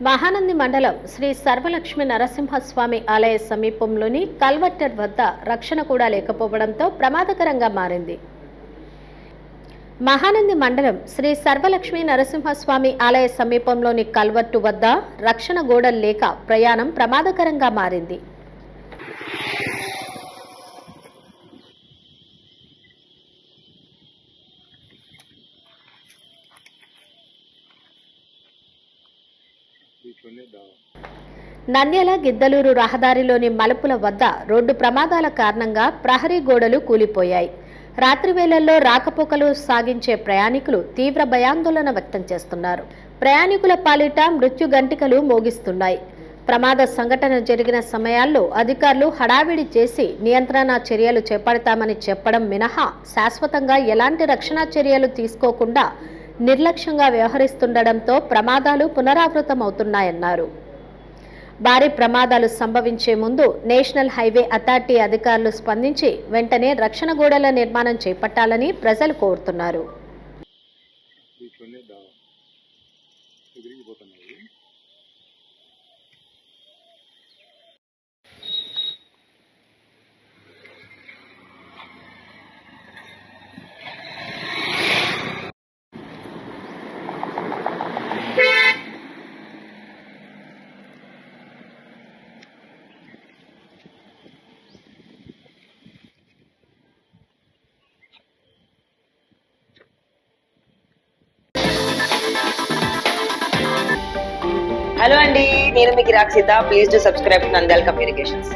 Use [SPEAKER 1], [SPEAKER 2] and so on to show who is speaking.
[SPEAKER 1] మహానంది మండలం శ్రీ సర్వలక్ష్మి నరసింహస్వామి ఆలయ సమీపంలోని కల్వర్టర్ వద్ద రక్షణ కూడా లేకపోవడంతో ప్రమాదకరంగా మారింది. మహానంది మండలం శ్రీ సర్వలక్ష్మి నరసింహస్వామి ఆలయ సమీపంలోని కల్వర్టు వద్ద రక్షణ గోడలు లేక ప్రయాణం ప్రమాదకరంగా మారింది. నంద్యాల గిద్దలూరు రహదారిలోని మలుపుల వద్ద రోడ్డు ప్రమాదాల కారణంగా ప్రహరీ గోడలు కూలిపోయాయి. రాత్రి వేళల్లో రాకపోకలు సాగించే ప్రయాణికులు తీవ్ర భయాందోళన వ్యక్తం చేస్తున్నారు. ప్రయాణికుల పాలిట మృత్యు గంటికలు మోగిస్తున్నాయి. ప్రమాద సంఘటన జరిగిన సమయాల్లో అధికారులు హడావిడి చేసి నియంత్రణ చర్యలు చేపడతామని చెప్పడం మినహా శాశ్వతంగా ఎలాంటి రక్షణ చర్యలు తీసుకోకుండా నిర్లక్ష్యంగా వ్యవహరిస్తుండటంతో ప్రమాదాలు పునరావృతమవుతున్నాయన్నారు. భారీ ప్రమాదాలు సంభవించే ముందు నేషనల్ హైవే అథారిటీ అధికారులు స్పందించి వెంటనే రక్షణ గోడల నిర్మాణం చేపట్టాలని ప్రజలు కోరుతున్నారు.
[SPEAKER 2] హలో అండి, నేను మీకు Rakshitha. Please do subscribe to Nandyal communications.